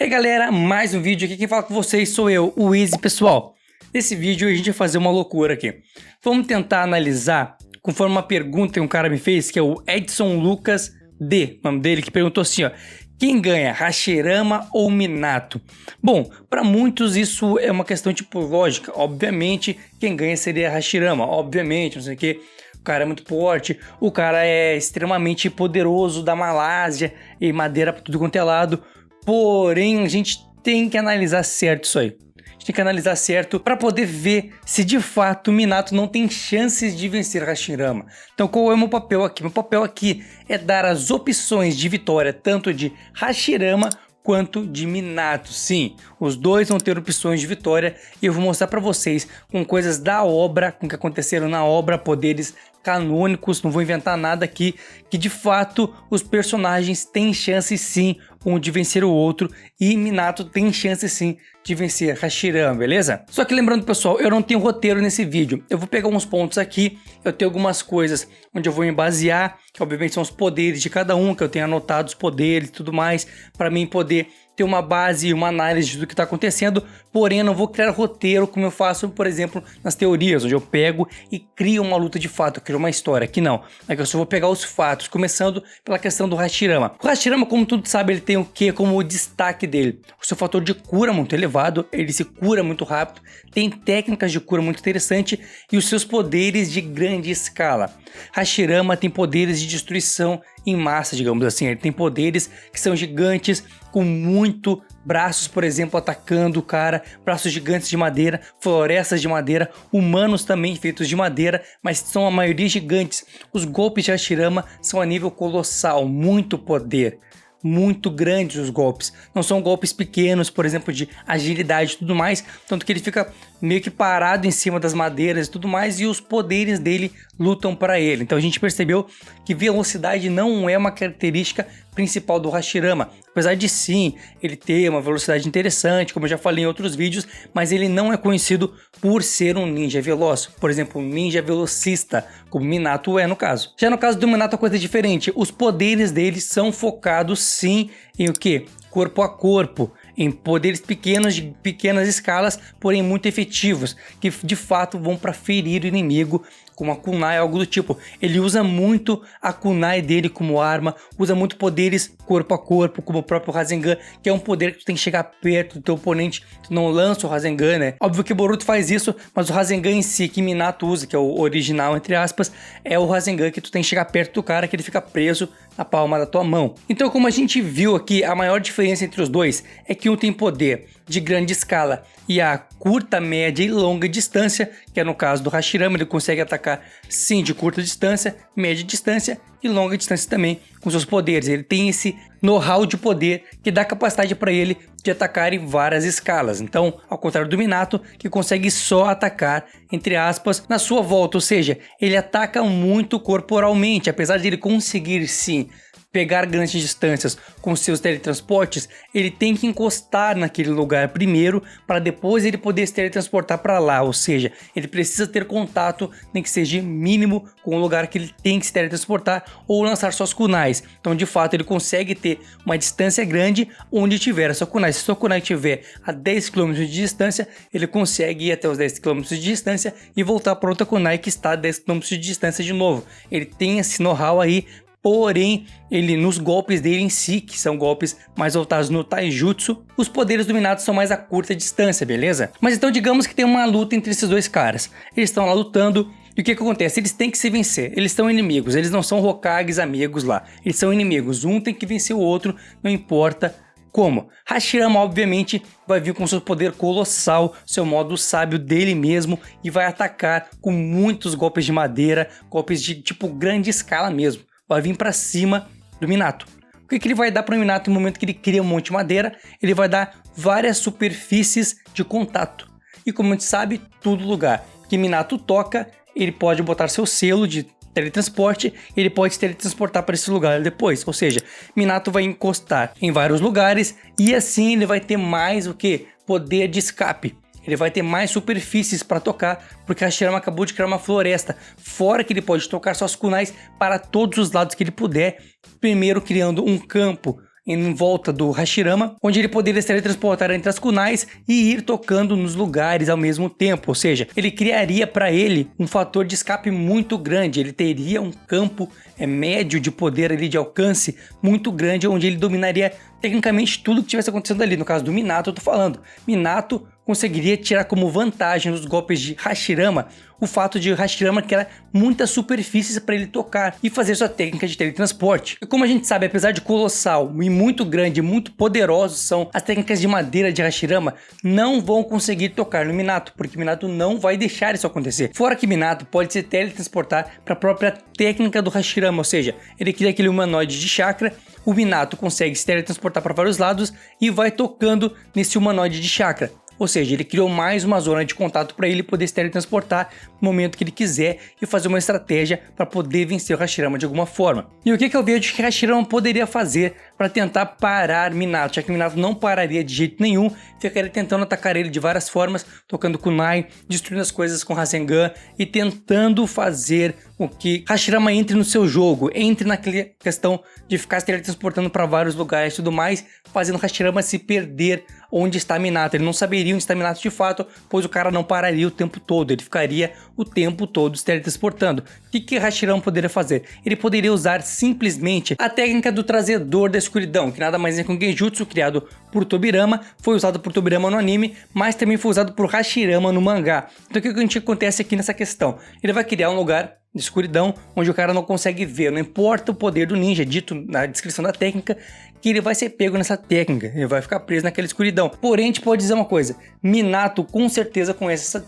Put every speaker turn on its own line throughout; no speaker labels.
E aí galera, mais um vídeo aqui, quem fala com vocês sou eu, o Easy, pessoal. Nesse vídeo a gente vai fazer uma loucura aqui. Vamos tentar analisar, conforme uma pergunta que um cara me fez, que é o Edson Lucas D, o nome dele, que perguntou assim, ó. Quem ganha, Hashirama ou Minato? Bom, para muitos isso é uma questão tipo lógica. Obviamente, quem ganha seria Hashirama, obviamente, não sei o que. O cara é muito forte, o cara é extremamente poderoso da Malásia e madeira pra tudo quanto é lado. Porém, a gente tem que analisar certo isso aí. A gente tem que analisar certo para poder ver se de fato Minato não tem chances de vencer Hashirama. Então qual é o meu papel aqui? Meu papel aqui é dar as opções de vitória tanto de Hashirama quanto de Minato. Sim, os dois vão ter opções de vitória e eu vou mostrar para vocês com coisas da obra, com o que aconteceram na obra, poderes canônicos, não vou inventar nada aqui, que de fato os personagens têm chance sim um de vencer o outro e Minato tem chance sim de vencer Hashirama, beleza? Só que lembrando pessoal, eu não tenho roteiro nesse vídeo, eu vou pegar uns pontos aqui, eu tenho algumas coisas onde eu vou me basear, que obviamente são os poderes de cada um, que eu tenho anotado os poderes e tudo mais, para mim poder ter uma base e uma análise do que está acontecendo, porém eu não vou criar roteiro como eu faço, por exemplo, nas teorias, onde eu pego e crio uma luta de fato, eu crio uma história. Aqui não, aqui eu só vou pegar os fatos, começando pela questão do Hashirama. O Hashirama, como tudo sabe, ele tem o que como o destaque dele? O seu fator de cura muito elevado, ele se cura muito rápido, tem técnicas de cura muito interessante e os seus poderes de grande escala. Hashirama tem poderes de destruição em massa, digamos assim, ele tem poderes que são gigantes, com muito braços, por exemplo, atacando o cara, braços gigantes de madeira, florestas de madeira, humanos também feitos de madeira, mas são a maioria gigantes. Os golpes de Hashirama são a nível colossal, muito poder. Muito grandes os golpes, não são golpes pequenos, por exemplo, de agilidade e tudo mais, tanto que ele fica meio que parado em cima das madeiras e tudo mais, e os poderes dele lutam para ele. Então a gente percebeu que velocidade não é uma característica principal do Hashirama, apesar de sim, ele ter uma velocidade interessante, como eu já falei em outros vídeos, mas ele não é conhecido por ser um ninja veloz, por exemplo, um ninja velocista, como Minato é no caso. Já no caso do Minato a coisa é diferente, os poderes dele são focados sim em o que? Corpo a corpo, em poderes pequenos de pequenas escalas, porém muito efetivos, que de fato vão para ferir o inimigo, como a kunai, algo do tipo. Ele usa muito a kunai dele como arma, usa muito poderes corpo a corpo, como o próprio Rasengan, que é um poder que tu tem que chegar perto do teu oponente, tu não lança o Rasengan, né? Óbvio que Boruto faz isso, mas o Rasengan em si, que Minato usa, que é o original, entre aspas, é o Rasengan que tu tem que chegar perto do cara, que ele fica preso na palma da tua mão. Então, como a gente viu aqui, a maior diferença entre os dois é que um tem poder de grande escala e a curta, média e longa distância, que é no caso do Hashirama, ele consegue atacar sim de curta distância, média distância e longa distância também com seus poderes. Ele tem esse know-how de poder que dá capacidade para ele de atacar em várias escalas. Então, ao contrário do Minato, que consegue só atacar, entre aspas, na sua volta, ou seja, ele ataca muito corporalmente, apesar de ele conseguir sim pegar grandes distâncias com seus teletransportes, ele tem que encostar naquele lugar primeiro para depois ele poder se teletransportar para lá, ou seja, ele precisa ter contato, nem que seja mínimo, com o lugar que ele tem que se teletransportar ou lançar suas kunais. Então de fato ele consegue ter uma distância grande onde tiver a sua kunai. Se a sua kunai estiver a 10 km de distância, ele consegue ir até os 10 km de distância e voltar para outra kunai que está a 10 km de distância de novo. Ele tem esse know-how aí. Porém, ele nos golpes dele em si, que são golpes mais voltados no taijutsu, os poderes do Minato são mais a curta distância, beleza? Mas então digamos que tem uma luta entre esses dois caras. Eles estão lá lutando e o que acontece? Eles têm que se vencer, eles são inimigos, eles não são Hokages amigos lá. Eles são inimigos, um tem que vencer o outro, não importa como. Hashirama obviamente vai vir com seu poder colossal, seu modo sábio dele mesmo e vai atacar com muitos golpes de madeira, golpes de tipo grande escala mesmo. Vai vir para cima do Minato. O que ele vai dar para o Minato no momento que ele cria um monte de madeira? Ele vai dar várias superfícies de contato. E como a gente sabe, todo lugar que Minato toca, ele pode botar seu selo de teletransporte, ele pode se teletransportar para esse lugar depois. Ou seja, Minato vai encostar em vários lugares e assim ele vai ter mais o que? Poder de escape. Ele vai ter mais superfícies para tocar, porque a Hashirama acabou de criar uma floresta. Fora que ele pode tocar suas kunais para todos os lados que ele puder, primeiro criando um campo em volta do Hashirama, onde ele poderia se teletransportar entre as kunais e ir tocando nos lugares ao mesmo tempo, ou seja, ele criaria para ele um fator de escape muito grande, ele teria um campo médio de poder ali, de alcance muito grande, onde ele dominaria tecnicamente tudo que estivesse acontecendo ali. No caso do Minato, eu tô falando, Minato conseguiria tirar como vantagem nos golpes de Hashirama o fato de Hashirama criar muitas superfícies para ele tocar e fazer sua técnica de teletransporte. E como a gente sabe, apesar de colossal e muito grande, muito poderosos são as técnicas de madeira de Hashirama, não vão conseguir tocar no Minato, porque Minato não vai deixar isso acontecer. Fora que Minato pode se teletransportar para a própria técnica do Hashirama, ou seja, ele cria aquele humanoide de chakra, o Minato consegue se teletransportar para vários lados e vai tocando nesse humanoide de chakra. Ou seja, ele criou mais uma zona de contato para ele poder se teletransportar no momento que ele quiser e fazer uma estratégia para poder vencer o Hashirama de alguma forma. E o que eu vejo que Hashirama poderia fazer para tentar parar Minato, já que Minato não pararia de jeito nenhum, ficaria tentando atacar ele de várias formas, tocando kunai, destruindo as coisas com Rasengan e tentando fazer com que Hashirama entre no seu jogo, entre naquela questão de ficar se teletransportando para vários lugares e tudo mais, fazendo Hashirama se perder onde está Minato. Ele não saberia onde está Minato de fato, pois o cara não pararia o tempo todo, ele ficaria o tempo todo se teletransportando. O que Hashirama poderia fazer? Ele poderia usar simplesmente a técnica do trazedor da escuridão, que nada mais é que um genjutsu criado por Tobirama, foi usado por Tobirama no anime, mas também foi usado por Hashirama no mangá. Então o que a gente acontece aqui nessa questão? Ele vai criar um lugar de escuridão, onde o cara não consegue ver, não importa o poder do ninja, dito na descrição da técnica, que ele vai ser pego nessa técnica, ele vai ficar preso naquela escuridão. Porém, a gente pode dizer uma coisa, Minato com certeza conhece essa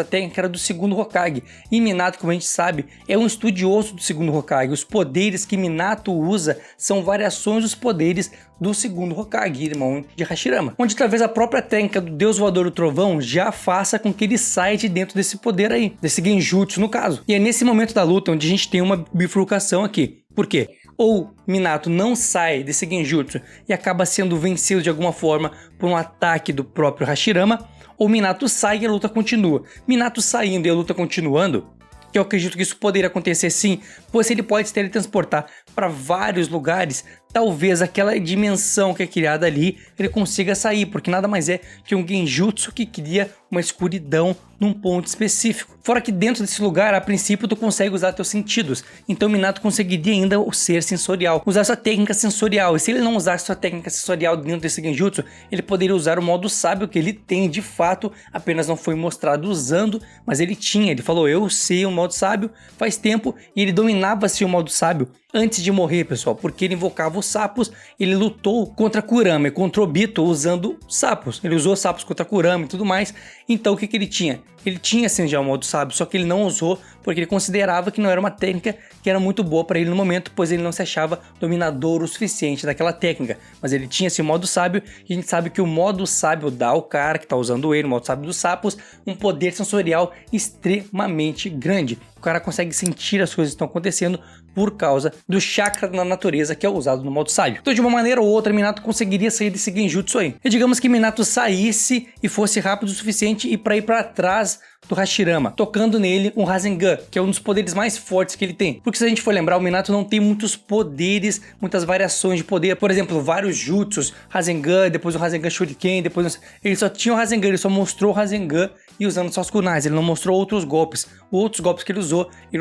técnica era do segundo Hokage, e Minato, como a gente sabe, é um estudioso do segundo Hokage, os poderes que Minato usa são variações dos poderes do segundo Hokage, irmão de Hashirama, onde talvez a própria técnica do Deus Voador do Trovão já faça com que ele saia de dentro desse poder aí, desse genjutsu no caso. E é nesse momento da luta onde a gente tem uma bifurcação aqui. Por quê? Ou Minato não sai desse genjutsu e acaba sendo vencido de alguma forma por um ataque do próprio Hashirama, ou Minato sai e a luta continua. Minato saindo e a luta continuando, que eu acredito que isso poderia acontecer sim, pois ele pode se teletransportar para vários lugares, talvez aquela dimensão que é criada ali, ele consiga sair, porque nada mais é que um genjutsu que cria uma escuridão num ponto específico. Fora que dentro desse lugar, a princípio, tu consegue usar teus sentidos, então Minato conseguiria ainda o ser sensorial, usar sua técnica sensorial, e se ele não usar sua técnica sensorial dentro desse genjutsu, ele poderia usar o modo sábio que ele tem de fato, apenas não foi mostrado usando, mas ele tinha, ele falou, eu sei o modo sábio faz tempo, e ele dominava-se o modo sábio antes de morrer, pessoal, porque ele invocava os sapos, ele lutou contra Kurama e contra Obito usando sapos, ele usou sapos contra Kurama e tudo mais. Então o que ele tinha? Ele tinha sim já o modo sábio, só que ele não usou porque ele considerava que não era uma técnica que era muito boa para ele no momento, pois ele não se achava dominador o suficiente daquela técnica, mas ele tinha esse modo sábio, e a gente sabe que o modo sábio dá ao cara que está usando ele, o modo sábio dos sapos, um poder sensorial extremamente grande. O cara consegue sentir as coisas que estão acontecendo por causa do chakra da natureza que é usado no modo sábio. Então de uma maneira ou outra Minato conseguiria sair desse genjutsu aí. E digamos que Minato saísse e fosse rápido o suficiente e para ir para trás do Hashirama, tocando nele um Rasengan, que é um dos poderes mais fortes que ele tem. Porque se a gente for lembrar, o Minato não tem muitos poderes, muitas variações de poder. Por exemplo, vários jutsus, Rasengan, depois o Rasengan Shuriken, depois... Ele só tinha o Rasengan, ele só mostrou o Rasengan e usando só os kunais, ele não mostrou outros golpes. Outros golpes que ele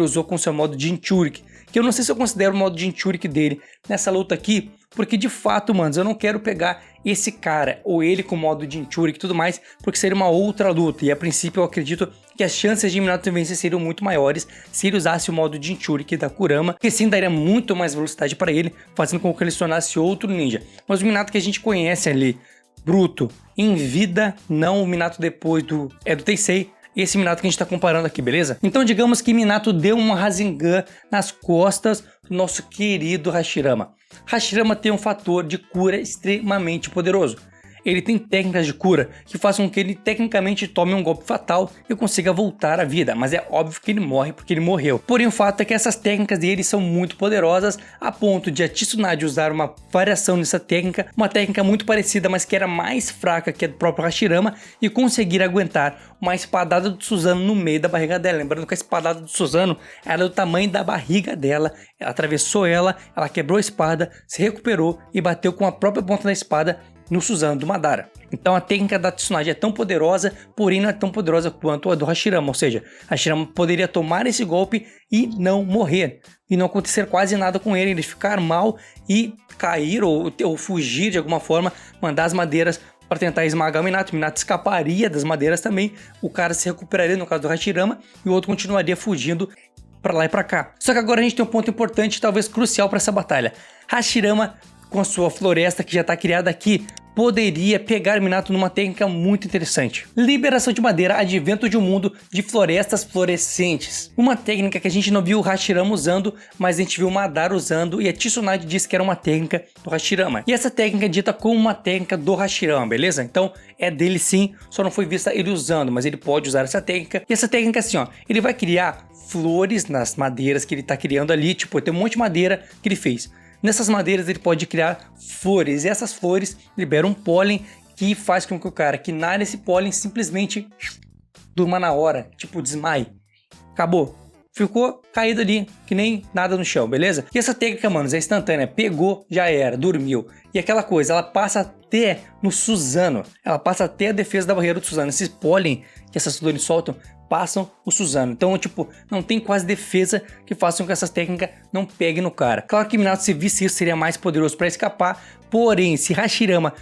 usou com seu modo Jinchuriki, que eu não sei se eu considero o modo Jinchuriki dele nessa luta aqui, porque de fato, manos, eu não quero pegar esse cara, ou ele com o modo Jinchuriki e tudo mais, porque seria uma outra luta, e a princípio eu acredito que as chances de Minato vencer seriam muito maiores se ele usasse o modo Jinchuriki da Kurama, que sim daria muito mais velocidade para ele, fazendo com que ele se tornasse outro ninja. Mas o Minato que a gente conhece ali, bruto, em vida, não o Minato depois do Teisei, esse Minato que a gente está comparando aqui, beleza? Então digamos que Minato deu um Rasengan nas costas do nosso querido Hashirama. Hashirama tem um fator de cura extremamente poderoso. ele tem técnicas de cura que façam com que ele tecnicamente tome um golpe fatal e consiga voltar à vida, mas é óbvio que ele morre porque ele morreu. Porém, o fato é que essas técnicas dele são muito poderosas a ponto de a Tsunade usar uma variação nessa técnica, uma técnica muito parecida, mas que era mais fraca que a do próprio Hashirama, e conseguir aguentar uma espadada do Susanoo no meio da barriga dela. Lembrando que a espadada do Susanoo era do tamanho da barriga dela, ela atravessou ela quebrou a espada, se recuperou e bateu com a própria ponta da espada no Susanoo do Madara. Então a técnica da Tsunade é tão poderosa, porém não é tão poderosa quanto a do Hashirama, ou seja, Hashirama poderia tomar esse golpe e não morrer, e não acontecer quase nada com ele, ele ficar mal e cair ou fugir de alguma forma, mandar as madeiras para tentar esmagar o Minato. O Minato escaparia das madeiras também, o cara se recuperaria no caso do Hashirama e o outro continuaria fugindo para lá e para cá. Só que agora a gente tem um ponto importante, talvez crucial para essa batalha. Hashirama, com a sua floresta que já está criada aqui, poderia pegar Minato numa técnica muito interessante. Liberação de madeira, advento de um mundo de florestas florescentes. Uma técnica que a gente não viu o Hashirama usando, mas a gente viu o Madara usando, e a Tsunade disse que era uma técnica do Hashirama. E essa técnica é dita como uma técnica do Hashirama, beleza? Então é dele sim, só não foi vista ele usando, mas ele pode usar essa técnica. E essa técnica assim, ó, ele vai criar flores nas madeiras que ele está criando ali, tipo, tem um monte de madeira que ele fez. Nessas madeiras ele pode criar flores, e essas flores liberam pólen que faz com que o cara que inala esse pólen simplesmente durma na hora, tipo desmaie. Acabou. Ficou caído ali, que nem nada no chão, beleza? E essa técnica, manos, é instantânea. Pegou, já era, dormiu. E aquela coisa, ela passa até no Susanoo. Ela passa até a defesa da barreira do Susanoo. Esses pólen que essas flores soltam passam o Susanoo. Então, tipo, não tem quase defesa que façam com que essas técnicas não peguem no cara. Claro que Minato, se visse isso, seria mais poderoso para escapar. Porém, se Hashirama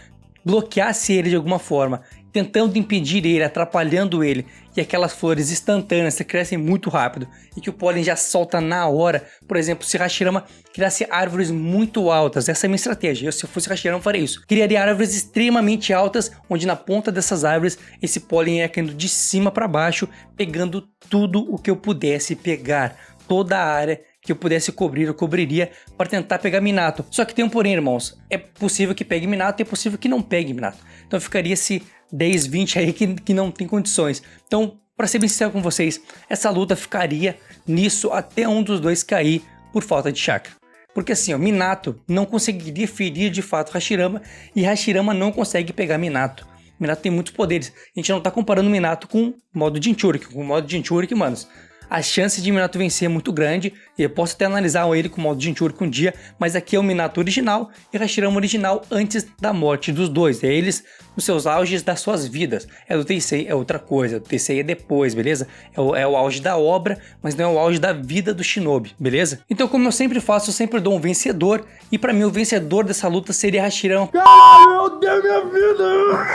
bloqueasse ele de alguma forma, tentando impedir ele, atrapalhando ele, e aquelas flores instantâneas que crescem muito rápido e que o pólen já solta na hora. Por exemplo, se Hashirama criasse árvores muito altas, essa é a minha estratégia. Se eu fosse Hashirama, eu faria isso. Criaria árvores extremamente altas, onde na ponta dessas árvores esse pólen ia caindo de cima para baixo, pegando tudo o que eu pudesse pegar, toda a área que eu pudesse cobrir, eu cobriria para tentar pegar Minato. Só que tem um porém, irmãos, é possível que pegue Minato e é possível que não pegue Minato. Então ficaria esse 10, 20 aí que não tem condições. Então, para ser bem sincero com vocês, essa luta ficaria nisso até um dos dois cair por falta de chakra. Porque assim, ó, Minato não conseguiria ferir de fato Hashirama e Hashirama não consegue pegar Minato. Minato tem muitos poderes. A gente não tá comparando Minato com o modo Jinchuriki. Com o modo Jinchuriki, manos, a chance de Minato vencer é muito grande, e eu posso até analisar ele com o modo Jinchuriki um dia, mas aqui é o Minato original e Hashirama original antes da morte dos dois, é eles nos seus auges das suas vidas. É do Teisei é outra coisa, do Teisei é depois, beleza? É o auge da obra, mas não é o auge da vida do Shinobi, beleza? Então, como eu sempre faço, eu sempre dou um vencedor, e pra mim o vencedor dessa luta seria Hashirama.
Caralho, eu odeio minha vida!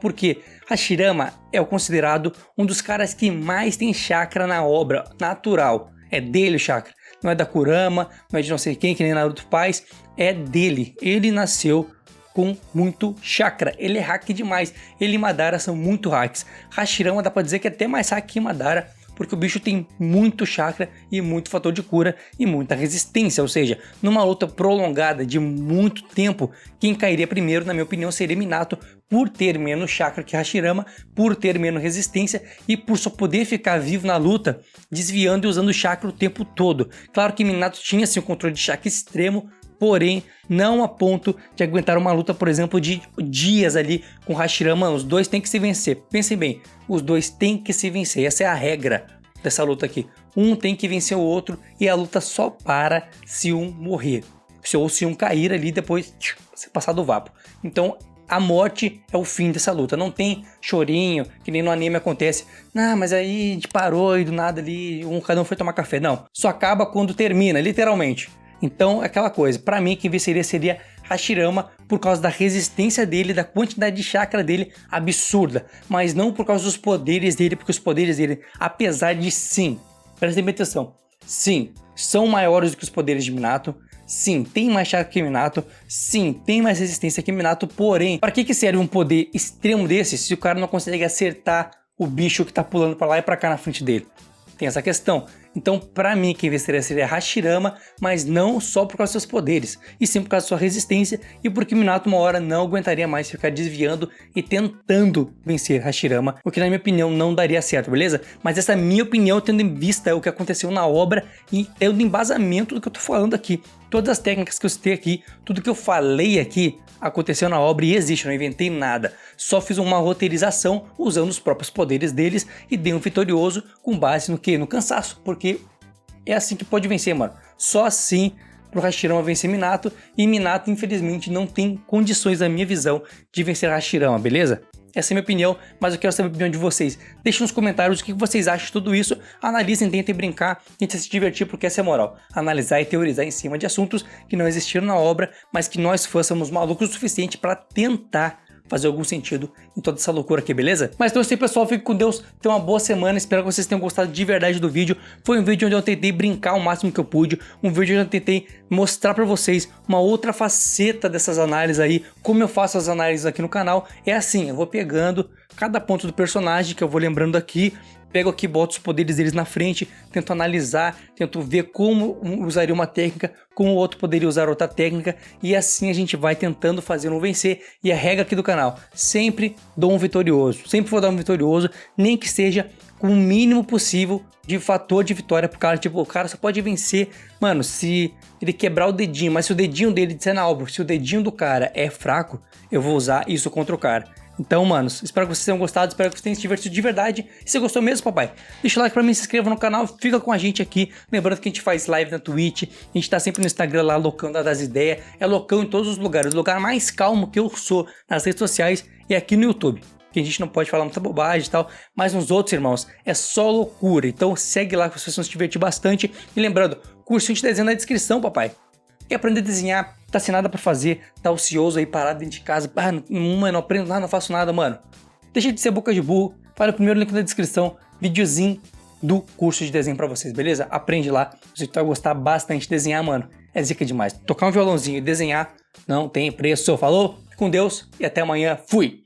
Por quê? Hashirama é o considerado um dos caras que mais tem chakra na obra natural. É dele o chakra. Não é da Kurama, não é de não sei quem, que nem Naruto faz. É dele. Ele nasceu com muito chakra. Ele é hack demais. Ele e Madara são muito hacks. Hashirama dá pra dizer que é até mais hack que Madara, porque o bicho tem muito chakra e muito fator de cura e muita resistência, ou seja, numa luta prolongada de muito tempo, quem cairia primeiro, na minha opinião, seria Minato, por ter menos chakra que Hashirama, por ter menos resistência e por só poder ficar vivo na luta, desviando e usando o chakra o tempo todo. Claro que Minato tinha sim um controle de chakra extremo, porém não a ponto de aguentar uma luta, por exemplo, de dias ali com Hashirama. Os dois têm que se vencer. Pensem bem, os dois têm que se vencer. Essa é a regra dessa luta aqui. Um tem que vencer o outro e a luta só para se um morrer. Ou se um cair ali depois se passar do vapo. Então a morte é o fim dessa luta. Não tem chorinho, que nem no anime acontece. Não, mas aí a gente parou e do nada ali cada um foi tomar café. Não, só acaba quando termina, literalmente. Então, aquela coisa, pra mim quem venceria seria Hashirama por causa da resistência dele, da quantidade de chakra dele absurda, mas não por causa dos poderes dele, porque os poderes dele, apesar de sim, prestem bem atenção, sim, são maiores do que os poderes de Minato, sim, tem mais chakra que Minato, sim, tem mais resistência que Minato, porém, para que serve um poder extremo desse se o cara não consegue acertar o bicho que tá pulando pra lá e pra cá na frente dele? Tem essa questão. Então, pra mim, quem venceria seria Hashirama, mas não só por causa dos seus poderes, e sim por causa da sua resistência e porque Minato uma hora não aguentaria mais ficar desviando e tentando vencer Hashirama, o que na minha opinião não daria certo, beleza? Mas essa é a minha opinião, tendo em vista o que aconteceu na obra e tendo embasamento do que eu tô falando aqui. Todas as técnicas que eu citei aqui, tudo que eu falei aqui, aconteceu na obra e existe, eu não inventei nada. Só fiz uma roteirização usando os próprios poderes deles e dei um vitorioso com base no quê? No cansaço, porque é assim que pode vencer, mano. Só assim pro Hashirama vencer Minato, e Minato infelizmente não tem condições, na minha visão, de vencer Hashirama, beleza? Essa é a minha opinião, mas eu quero saber a opinião de vocês. Deixem nos comentários o que vocês acham de tudo isso. Analisem, tentem brincar, tentem se divertir, porque essa é a moral. Analisar e teorizar em cima de assuntos que não existiram na obra, mas que nós fôssemos malucos o suficiente para tentar fazer algum sentido em toda essa loucura aqui, beleza? Mas então é isso aí, pessoal, fique com Deus, tenham uma boa semana, espero que vocês tenham gostado de verdade do vídeo. Foi um vídeo onde eu tentei brincar o máximo que eu pude, um vídeo onde eu tentei mostrar pra vocês uma outra faceta dessas análises aí, como eu faço as análises aqui no canal. É assim, eu vou pegando cada ponto do personagem que eu vou lembrando aqui, pego aqui, boto os poderes deles na frente, tento analisar, tento ver como um usaria uma técnica, como o outro poderia usar outra técnica, e assim a gente vai tentando fazer um vencer. E a regra aqui do canal, sempre dou um vitorioso, sempre vou dar um vitorioso, nem que seja com o mínimo possível de fator de vitória pro cara. Tipo, o cara só pode vencer, mano, se ele quebrar o dedinho, mas se o dedinho dele disser na obra, se o dedinho do cara é fraco, eu vou usar isso contra o cara. Então, manos, espero que vocês tenham gostado, espero que vocês tenham se divertido de verdade. E se gostou mesmo, papai, deixa o like pra mim, se inscreva no canal, fica com a gente aqui. Lembrando que a gente faz live na Twitch, a gente tá sempre no Instagram lá, loucão das ideias. É loucão em todos os lugares, o lugar mais calmo que eu sou nas redes sociais é aqui no YouTube. Que a gente não pode falar muita bobagem e tal, mas nos outros, irmãos, é só loucura. Então segue lá que vocês vão se divertir bastante. E lembrando, cursinho de desenho na descrição, papai. Quer aprender a desenhar, tá sem nada pra fazer, tá ocioso aí, parado dentro de casa, não aprendo nada, não faço nada, mano. Deixa de ser boca de burro, vai no primeiro link na descrição, videozinho do curso de desenho pra vocês, beleza? Aprende lá, você vai gostar bastante de desenhar, mano. É zica demais. Tocar um violãozinho e desenhar não tem preço. Falou, fique com Deus e até amanhã. Fui!